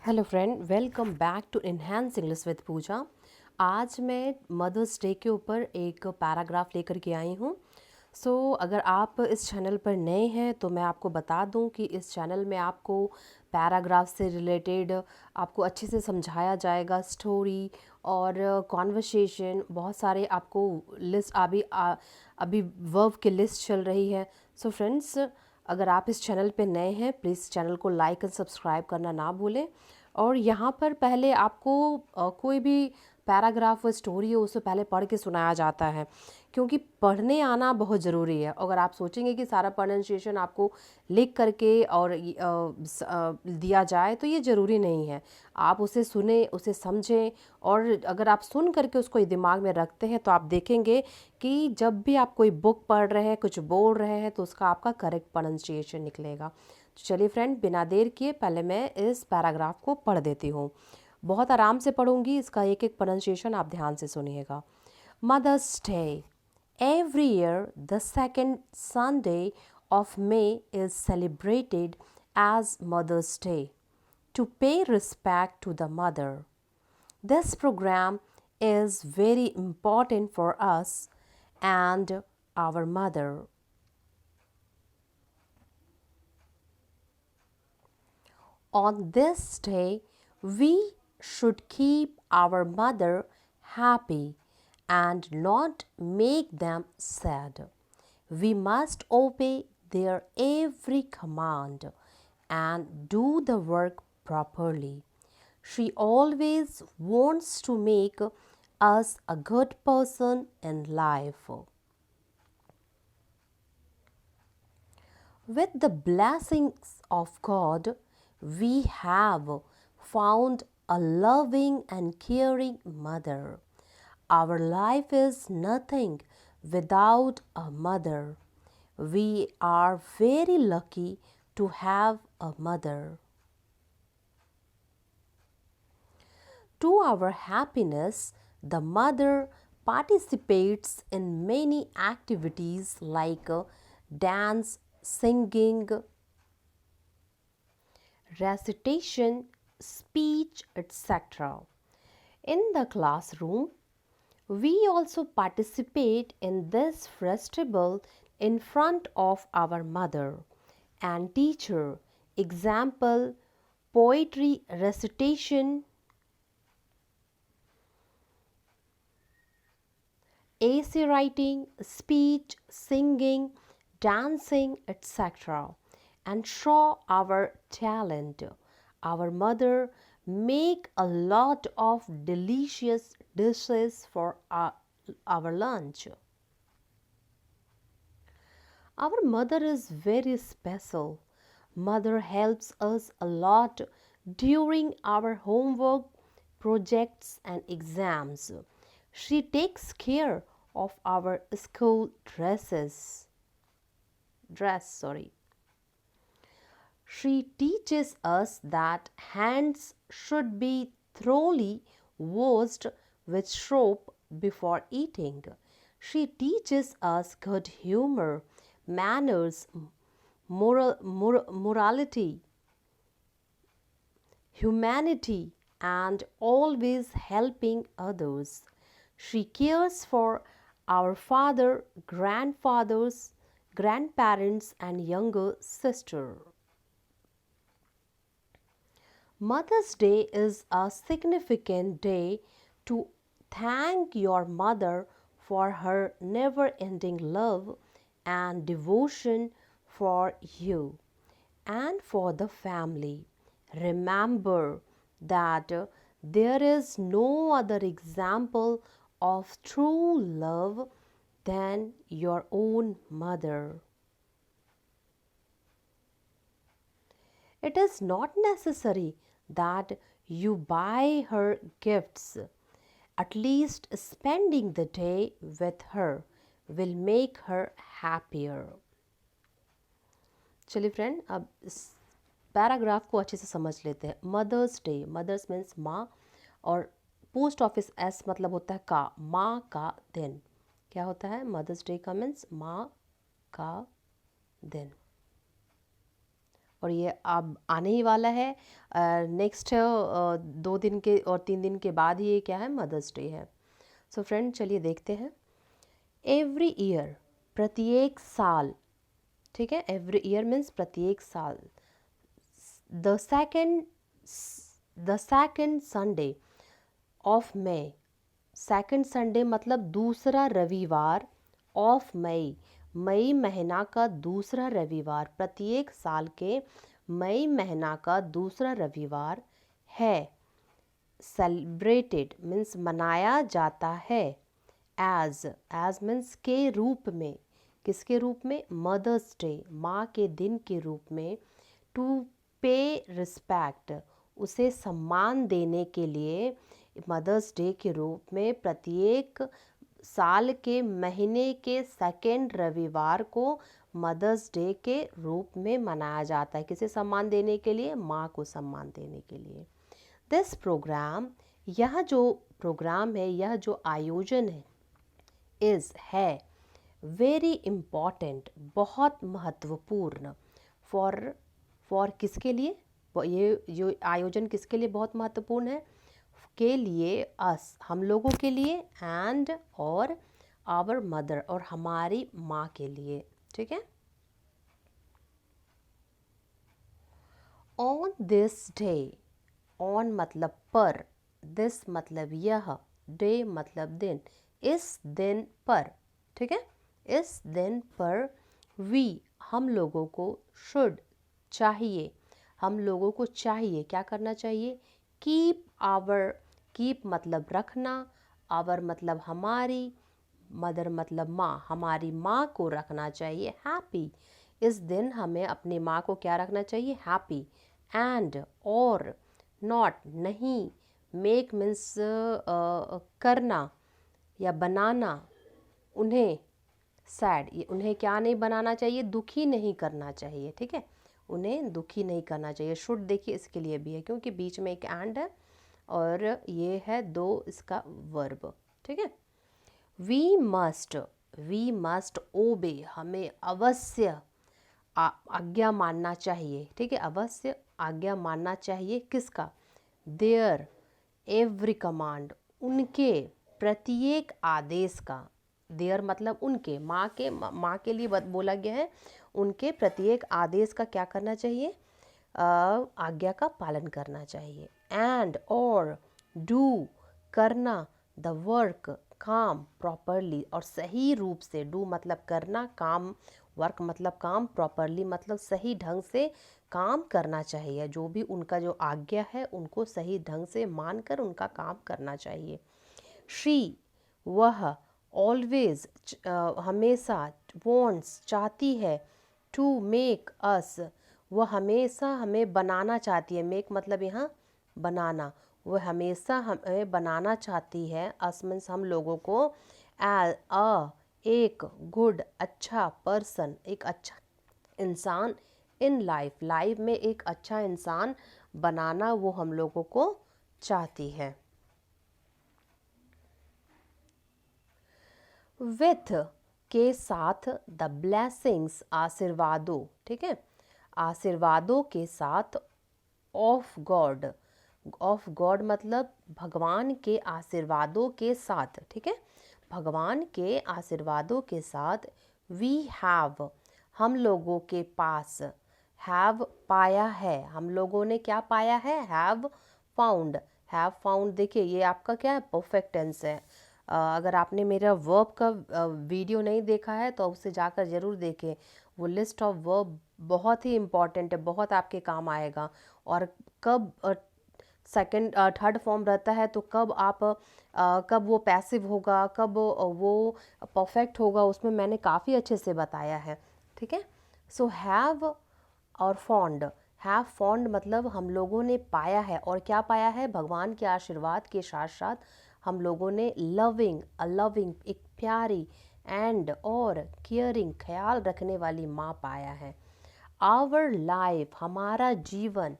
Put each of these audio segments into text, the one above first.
Hello friend, welcome back to enhance English with Pooja. आज मैं mother's day के ऊपर एक पैराग्राफ लेकर के आई हूँ। अगर आप इस चैनल पर नए हैं तो मैं आपको बता दूं कि इस चैनल में आपको पैराग्राफ से रिलेटेड आपको अच्छे से समझाया जाएगा, स्टोरी और कॉन्वर्सेशन, बहुत सारे आपको लिस्ट अभी वर्ब की लिस्ट चल रही है। फ्रेंड्स, अगर आप इस चैनल पे नए हैं, प्लीज़ चैनल को लाइक एंड सब्सक्राइब करना ना भूलें। और यहाँ पर पहले आपको कोई भी पैराग्राफ और स्टोरी हो उससे पहले पढ़ के सुनाया जाता है, क्योंकि पढ़ने आना बहुत ज़रूरी है। अगर आप सोचेंगे कि सारा प्रोनाउंसिएशन आपको लिख करके और दिया जाए तो ये ज़रूरी नहीं है। आप उसे सुने, उसे समझें, और अगर आप सुन करके उसको दिमाग में रखते हैं तो आप देखेंगे कि जब भी आप कोई बुक पढ़ रहे हैं, कुछ बोल रहे हैं, तो उसका आपका करेक्ट प्रोनाउंसिएशन निकलेगा। तो चलिए फ्रेंड, बिना देर किए पहले मैं इस पैराग्राफ को पढ़ देती हूँ। बहुत आराम से पढ़ूंगी, इसका एक एक प्रोनाउंसिएशन आप ध्यान से सुनिएगा। Mother's day. Every year, the second Sunday of May is celebrated as Mother's Day to pay respect to the mother. This program is very important for us and our mother. On this day, we should keep our mother happy and not make them sad. We must obey their every command and do the work properly. She always wants to make us a good person in life. With the blessings of God, we have found a loving and caring mother. Our life is nothing without a mother. We are very lucky to have a mother. To our happiness, the mother participates in many activities like dance, singing, recitation, speech, etc. In the classroom, we also participate in this festival in front of our mother and teacher. Example, poetry recitation, essay writing, speech, singing, dancing, etc., and show our talent. Our mother make a lot of delicious dishes for our lunch. Our mother is very special. Mother helps us a lot during our homework, projects and exams. She takes care of our school dress. She teaches us that hands should be thoroughly washed with soap before eating. She teaches us good humor, manners, morality, humanity, and always helping others. She cares for our father, grandfathers, grandparents, and younger sister. Mother's Day is a significant day to thank your mother for her never ending love and devotion for you and for the family. Remember that there is no other example of true love than your own mother. It is not necessary that you buy her gifts. At least spending the day with her will make her happier. चलिए friend, अब इस paragraph को अच्छे से समझ लेते हैं। Mother's day, mother's means माँ, और पोस्ट ऑफिस एस मतलब होता है का, माँ का दिन। क्या होता है मदर्स डे का मीन्स माँ का दिन। और ये अब आने ही वाला है। नेक्स्ट 2 दिन के और 3 दिन के बाद ही ये क्या है, मदर्स डे है। सो फ्रेंड चलिए देखते हैं। एवरी ईयर, प्रत्येक साल, ठीक है, एवरी ईयर मीन्स प्रत्येक साल, the second Sunday of May, second Sunday मतलब दूसरा रविवार, ऑफ मई, मई महीना का दूसरा रविवार, प्रत्येक साल के मई महीना का दूसरा रविवार है, सेलिब्रेटेड मीन्स मनाया जाता है, एज मीन्स के रूप में, किसके रूप में, मदर्स डे, माँ के दिन के रूप में, टू पे रिस्पेक्ट, उसे सम्मान देने के लिए, मदर्स डे के रूप में प्रत्येक साल के महीने के सेकेंड रविवार को मदर्स डे के रूप में मनाया जाता है। किसे सम्मान देने के लिए, माँ को सम्मान देने के लिए। दिस प्रोग्राम, यह जो प्रोग्राम है, यह जो आयोजन है वेरी इम्पॉर्टेंट, बहुत महत्वपूर्ण, फॉर किसके लिए, ये जो आयोजन किसके लिए बहुत महत्वपूर्ण है, के लिए, अस, हम लोगों के लिए, एंड और आवर मदर, और हमारी माँ के लिए, ठीक है। ऑन दिस डे, ऑन मतलब पर, दिस मतलब यह, डे मतलब दिन, इस दिन पर, ठीक है, इस दिन पर, वी, हम लोगों को, शुड, चाहिए, हम लोगों को चाहिए, क्या करना चाहिए, कीप आवर, कीप मतलब रखना, आवर मतलब हमारी, मदर मतलब माँ, हमारी माँ को रखना चाहिए हैप्पी, इस दिन हमें अपनी माँ को क्या रखना चाहिए, हैप्पी, एंड और, नॉट नहीं, मेक मीन्स करना या बनाना, उन्हें, सैड, ये उन्हें क्या नहीं बनाना चाहिए, दुखी नहीं करना चाहिए, ठीक है, उन्हें दुखी नहीं करना चाहिए। शुड देखिए इसके लिए भी है क्योंकि बीच में एक एंड है और ये है दो इसका वर्ब, ठीक है। वी मस्ट ओबे, हमें अवश्य आज्ञा मानना चाहिए, ठीक है, अवश्य आज्ञा मानना चाहिए, किसका, देयर एवरी कमांड, उनके प्रत्येक आदेश का, देयर मतलब उनके, माँ के लिए बोला गया है, उनके प्रत्येक आदेश का क्या करना चाहिए, आज्ञा का पालन करना चाहिए, एंड और, डू करना, द वर्क काम, प्रॉपरली और सही रूप से, डू मतलब करना, काम, वर्क मतलब काम, प्रॉपरली मतलब सही ढंग से काम करना चाहिए, जो भी उनका जो आज्ञा है उनको सही ढंग से मानकर उनका काम करना चाहिए। शी, वह, ऑलवेज, हमेशा, वॉन्ट्स, चाहती है, टू मेक अस, वह हमेशा हमें बनाना चाहती है, मेक मतलब यहाँ बनाना, वह हमेशा हमें बनाना चाहती है, अस मीन्स हम लोगों को, एक गुड, अच्छा पर्सन, एक अच्छा इंसान, इन लाइफ, लाइफ में एक अच्छा इंसान बनाना वो हम लोगों को चाहती है। विथ के साथ, द ब्लेसिंग्स, आशीर्वादों, ठीक है, आशीर्वादों के साथ, ऑफ गॉड, ऑफ गॉड मतलब भगवान के आशीर्वादों के साथ, ठीक है, भगवान के आशीर्वादों के साथ, वी हैव, हम लोगों के पास, हैव पाया है, हम लोगों ने क्या पाया है, हैव फाउंड, हैव फाउंड देखिए ये आपका क्या है, परफेक्ट टेंस है। अगर आपने मेरा वर्ब का वीडियो नहीं देखा है तो उसे जाकर ज़रूर देखें, वो लिस्ट ऑफ वर्ब बहुत ही इम्पॉर्टेंट है, बहुत आपके काम आएगा। और कब सेकंड थर्ड फॉर्म रहता है तो कब आप कब वो पैसिव होगा, कब वो परफेक्ट होगा, उसमें मैंने काफ़ी अच्छे से बताया है, ठीक है। सो हैव और फॉन्ड, हैव फॉन्ड मतलब हम लोगों ने पाया है, और क्या पाया है, भगवान के आशीर्वाद के साथ साथ हम लोगों ने लविंग, लविंग एक प्यारी, एंड और केयरिंग ख्याल रखने वाली माँ पाया है। आवर लाइफ, हमारा जीवन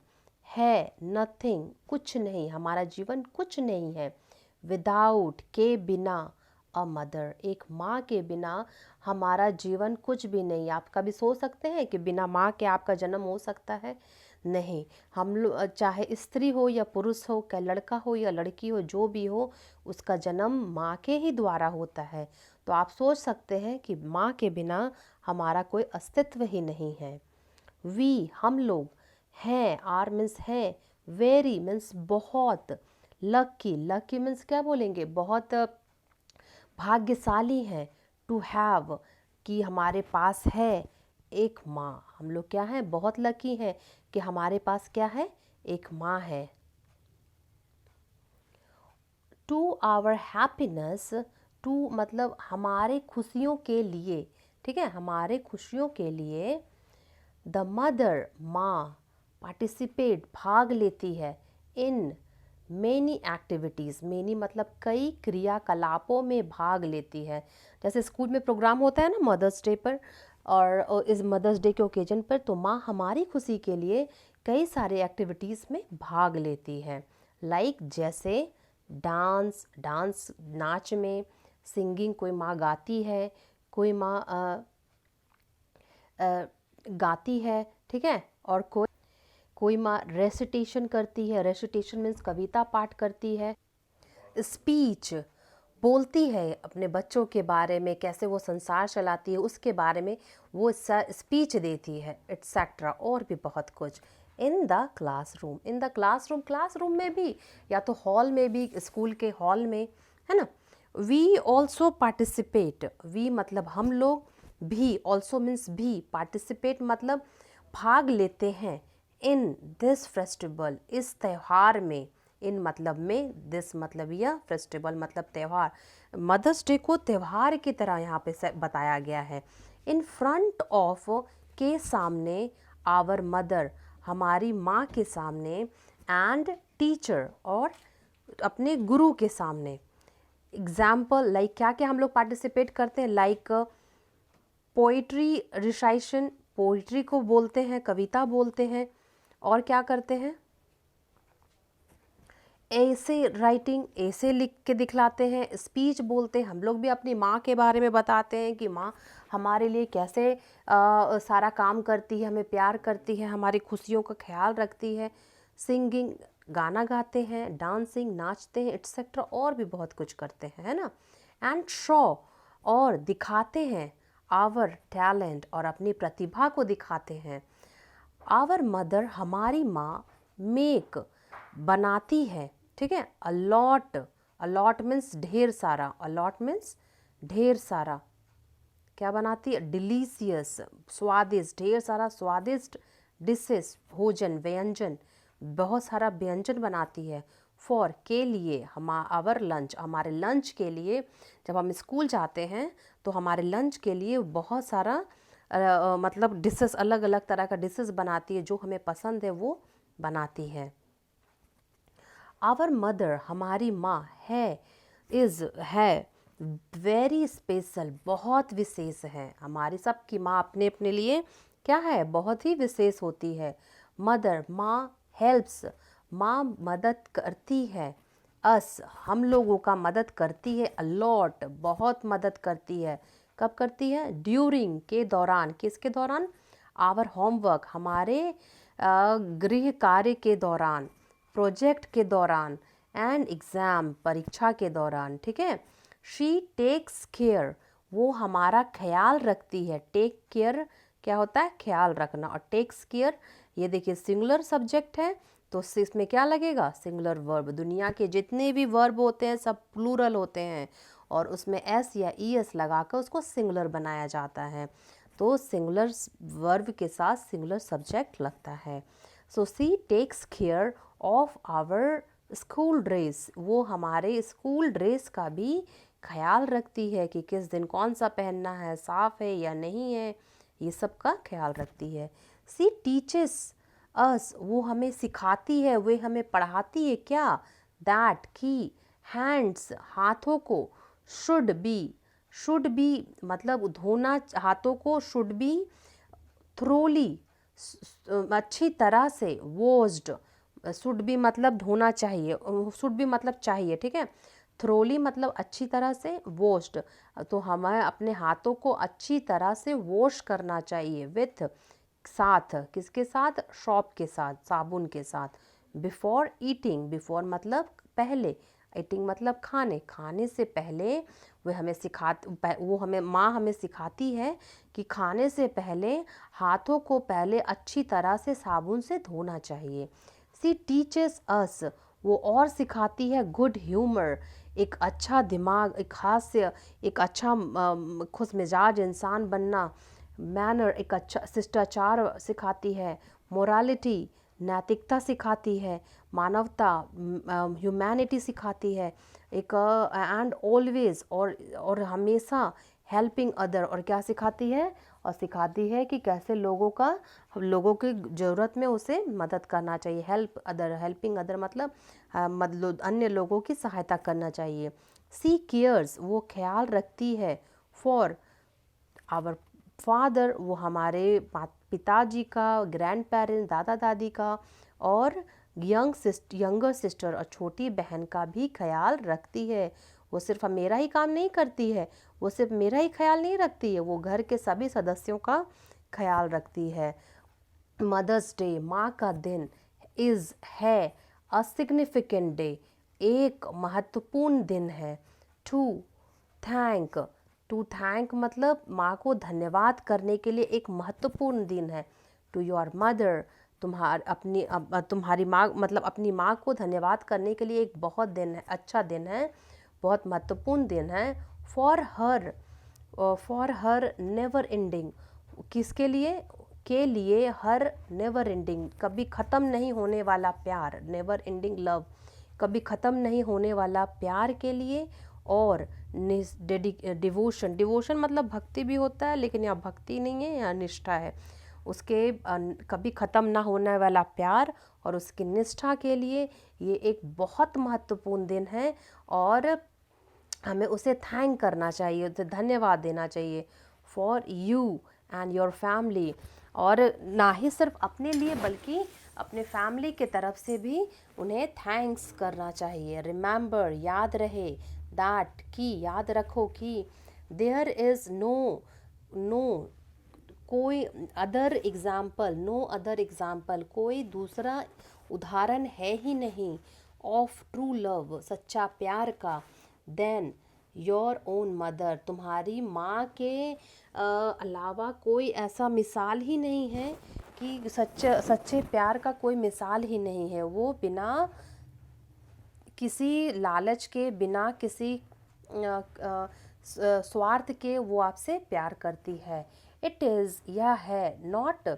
है, नथिंग कुछ नहीं, हमारा जीवन कुछ नहीं है, विदाउट के बिना, अ मदर, एक माँ के बिना हमारा जीवन कुछ भी नहीं। आप कभी सोच सकते हैं कि बिना माँ के आपका जन्म हो सकता है? नहीं। हम लोग चाहे स्त्री हो या पुरुष हो, क्या लड़का हो या लड़की हो, जो भी हो, उसका जन्म माँ के ही द्वारा होता है। तो आप सोच सकते हैं कि माँ के बिना हमारा कोई अस्तित्व ही नहीं है। वी, हम लोग, हैं, आर मीन्स है, वेरी मीन्स बहुत, लकी, लकी मीन्स क्या बोलेंगे, बहुत भाग्यशाली हैं, टू हैव, कि हमारे पास है एक माँ। हम लोग क्या हैं, बहुत लकी हैं कि हमारे पास क्या है, एक माँ है। टू आवर हैप्पीनेस, टू मतलब हमारे खुशियों के लिए, ठीक है, हमारे खुशियों के लिए द मदर, माँ, पार्टिसिपेट, भाग लेती है, इन मेनी एक्टिविटीज़, मेनी मतलब कई क्रियाकलापों में भाग लेती है। जैसे स्कूल में प्रोग्राम होता है ना मदर्स डे पर, और इस मदर्स डे के ओकेजन पर, तो माँ हमारी खुशी के लिए कई सारे एक्टिविटीज़ में भाग लेती है। लाइक जैसे डांस, डांस नाच में, सिंगिंग, कोई माँ गाती है, कोई माँ गाती है, ठीक है, और कोई माँ रेसिटेशन करती है, रेसिटेशन मीन्स कविता पाठ करती है, स्पीच बोलती है अपने बच्चों के बारे में, कैसे वो संसार चलाती है उसके बारे में वो स्पीच देती है, एट्सेट्रा, और भी बहुत कुछ। In the classroom, in the classroom, classroom में भी या तो हॉल में भी, स्कूल के हॉल में, है ना। वी ऑल्सो पार्टिसिपेट, वी मतलब हम लोग, भी ऑल्सो मीन्स भी, पार्टिसिपेट मतलब भाग लेते हैं, इन दिस फेस्टिवल, इस त्यौहार में, इन मतलब में, दिस मतलब यह, फेस्टिवल मतलब त्यौहार। मदर्स डे को त्यौहार की तरह यहाँ पे बताया गया है। इन फ्रंट ऑफ, के सामने, आवर मदर, हमारी माँ के सामने, एंड टीचर, और अपने गुरु के सामने। एग्जाम्पल लाइक क्या क्या हम लोग पार्टिसिपेट करते हैं, लाइक पोइट्री रिसाइशन, पोइट्री को बोलते हैं, कविता बोलते हैं, और क्या करते हैं, ऐसे राइटिंग, ऐसे लिख के दिखलाते हैं, स्पीच बोलते हैं। हम लोग भी अपनी माँ के बारे में बताते हैं कि माँ हमारे लिए कैसे सारा काम करती है, हमें प्यार करती है, हमारी खुशियों का ख्याल रखती है। सिंगिंग, गाना गाते हैं, डांसिंग, नाचते हैं, एट्सेट्रा, और भी बहुत कुछ करते हैं, है ना। एंड शो, और दिखाते हैं, आवर टैलेंट, और अपनी प्रतिभा को दिखाते हैं। आवर मदर, हमारी माँ, मेक, बनाती है, ठीक है, अलॉट, अलॉट मीन्स ढेर सारा, अलॉट मीन्स ढेर सारा, क्या बनाती है, डिलीशियस, स्वादिष्ट, ढेर सारा स्वादिष्ट डिशेस, भोजन, व्यंजन, बहुत सारा व्यंजन बनाती है। फॉर, के लिए, हम आवर लंच, हमारे लंच के लिए, जब हम स्कूल जाते हैं तो हमारे लंच के लिए बहुत सारा मतलब डिशेस, अलग अलग तरह का डिशेस बनाती है, जो हमें पसंद है वो बनाती है। आवर मदर, हमारी माँ, है, इज़, है, वेरी स्पेशल, बहुत विशेष है। हमारी सबकी माँ अपने अपने लिए क्या है, बहुत ही विशेष होती है। मदर, माँ, हेल्प्स, माँ मदद करती है, अस, हम लोगों का मदद करती है, अलॉट, बहुत मदद करती है। कब करती है, ड्यूरिंग, के दौरान, किसके दौरान, आवर होमवर्क, हमारे गृह कार्य के दौरान, प्रोजेक्ट के दौरान, एंड एग्ज़ाम, परीक्षा के दौरान, ठीक है। शी टेक्स केयर, वो हमारा ख्याल रखती है। टेक केयर क्या होता है, ख्याल रखना, और टेक्स केयर, ये देखिए सिंगुलर सब्जेक्ट है, तो इसमें क्या लगेगा, सिंगुलर वर्ब। दुनिया के जितने भी वर्ब होते हैं सब प्लूरल होते हैं, और उसमें एस या ई एस लगाकर उसको सिंगुलर बनाया जाता है, तो सिंगुलर वर्ब के साथ सिंगुलर सब्जेक्ट लगता है। So she takes care of our school dress, वो हमारे स्कूल ड्रेस का भी ख्याल रखती है कि किस दिन कौन सा पहनना है, साफ़ है या नहीं है, ये सब का ख्याल रखती है। सी टीचेस अस, वो हमें सिखाती है, वे हमें पढ़ाती है, क्या, दैट, की, हैंड्स, हाथों को, शुड बी मतलब धोना हाथों को, शुड बी थ्रोली, अच्छी तरह से, वॉश्ड, शुड बी मतलब धोना चाहिए, शुड बी मतलब चाहिए, ठीक है, थ्रोली मतलब अच्छी तरह से, वॉश्ड तो हमें अपने हाथों को अच्छी तरह से वॉश करना चाहिए, विथ साथ, किसके साथ, शॉप के साथ, साबुन के साथ। बिफोर ईटिंग, बिफोर मतलब पहले, ईटिंग मतलब खाने, खाने से पहले वो हमें माँ हमें सिखाती है कि खाने से पहले हाथों को पहले अच्छी तरह से साबुन से धोना चाहिए। सी टीचेस अस, वो और सिखाती है गुड ह्यूमर, एक अच्छा दिमाग, एक हास्य, एक अच्छा खुश मिजाज इंसान बनना। मैनर, एक अच्छा शिष्टाचार सिखाती है। मोरालिटी, नैतिकता सिखाती है। मानवता, ह्यूमैनिटी सिखाती है। एक एंड ऑलवेज, और हमेशा हेल्पिंग अदर, और क्या सिखाती है, और सिखाती है कि कैसे लोगों की ज़रूरत में उसे मदद करना चाहिए। हेल्प अदर, हेल्पिंग अदर मतलब अन्य लोगों की सहायता करना चाहिए। सी केयर्स, वो ख्याल रखती है। फॉर आवर फादर, वो हमारे पिताजी का, ग्रैंड पेरेंट्स, दादा दादी का, और यंगर सिस्टर और छोटी बहन का भी ख्याल रखती है। वो सिर्फ मेरा ही काम नहीं करती है, वो सिर्फ मेरा ही ख्याल नहीं रखती है, वो घर के सभी सदस्यों का ख्याल रखती है। मदर्स डे, माँ का दिन, है अ सिग्निफिकेंट डे, एक महत्वपूर्ण दिन है। टू थैंक, टू थैंक मतलब माँ को धन्यवाद करने के लिए एक महत्वपूर्ण दिन है। टू योर मदर, तुम्हारी माँ मतलब अपनी माँ को धन्यवाद करने के लिए एक बहुत दिन है, अच्छा दिन है, बहुत महत्वपूर्ण दिन है। फॉर हर नेवर एंडिंग, किसके लिए, के लिए, हर नेवर एंडिंग, कभी ख़त्म नहीं होने वाला प्यार, नेवर एंडिंग लव, कभी ख़त्म नहीं होने वाला प्यार के लिए। और डिवोशन, डिवोशन मतलब भक्ति भी होता है, लेकिन यहाँ भक्ति नहीं है, यहाँ निष्ठा है। उसके कभी ख़त्म ना होने वाला प्यार और उसकी निष्ठा के लिए ये एक बहुत महत्वपूर्ण दिन है, और हमें उसे थैंक करना चाहिए, उसे धन्यवाद देना चाहिए। For you and your family, और ना ही सिर्फ अपने लिए बल्कि अपने फैमिली के तरफ से भी उन्हें थैंक्स करना चाहिए। रिमेंबर, याद रहे, दैट कि, याद रखो कि, देयर इज़ नो कोई other example, no other example, कोई दूसरा उदाहरण है ही नहीं, ऑफ ट्रू लव, सच्चा प्यार का, देन योर ओन मदर, तुम्हारी माँ के अलावा कोई ऐसा मिसाल ही नहीं है, कि सच्चे प्यार का कोई मिसाल ही नहीं है। वो बिना किसी लालच के, बिना किसी स्वार्थ के वो आपसे प्यार करती है। इट इज़, यह है, नॉट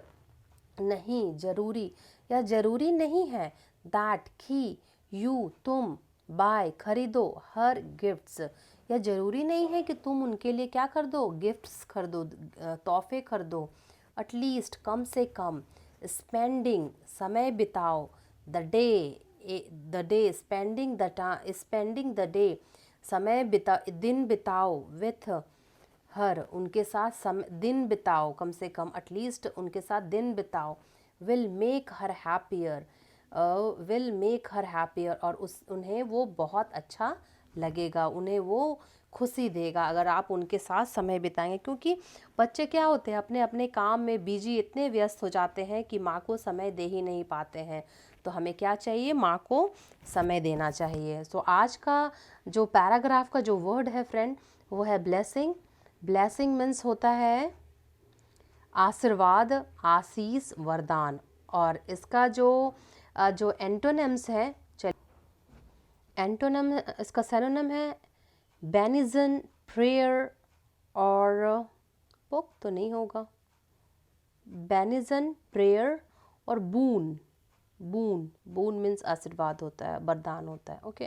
नहीं, जरूरी, या जरूरी नहीं है, दैट कि, यू तुम, बाय खरीदो, हर गिफ्ट्स, या जरूरी नहीं है कि तुम उनके लिए क्या कर दो, गिफ्ट्स खरीदो, तोहफे खरीदो। एटलीस्ट, कम से कम। स्पेंडिंग, समय बिताओ। The day spending the day, दिन बिताओ, विथ हर, उनके साथ दिन बिताओ, कम से कम एटलीस्ट उनके साथ दिन बिताओ। विल मेक हर हैप्पियर, और उन्हें वो बहुत अच्छा लगेगा, उन्हें वो खुशी देगा अगर आप उनके साथ समय बिताएंगे। क्योंकि बच्चे क्या होते हैं, अपने अपने काम में बिजी इतने व्यस्त हो जाते हैं कि माँ को समय दे ही नहीं पाते हैं। तो हमें क्या चाहिए, माँ को समय देना चाहिए। सो आज का जो पैराग्राफ का जो वर्ड है फ्रेंड, वो है ब्लेसिंग। ब्लेसिंग मीन्स होता है आशीर्वाद, आशीष, वरदान। और इसका जो एंटोनिम्स है, एंटोनिम, इसका सिनोनिम है बेनिजन, प्रेयर, और बुक तो नहीं होगा, बेनिजन, प्रेयर, और बून। बून मीन्स आशीर्वाद होता है, वरदान होता है। ओके,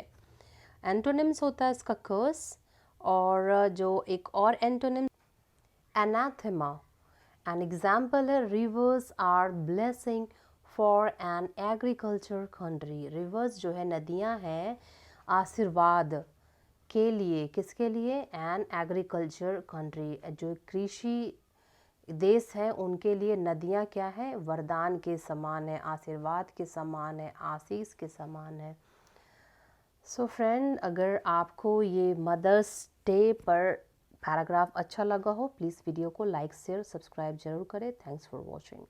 एंटोनिम्स होता है इसका कर्स, और जो एक और एंटोनिम एनाथेमा। एन एग्जाम्पल है rivers are blessing for an agriculture country. Rivers जो है, नदियाँ हैं, आशीर्वाद के लिए, किसके लिए, एन एग्रीकल्चर कंट्री, जो कृषि देश है उनके लिए नदियाँ क्या है, वरदान के समान है, आशीर्वाद के समान है, आशीष के समान है। सो फ्रेंड, अगर आपको ये मदर्स डे पर पैराग्राफ अच्छा लगा हो, प्लीज़ वीडियो को लाइक शेयर सब्सक्राइब जरूर करें। Thanks for watching.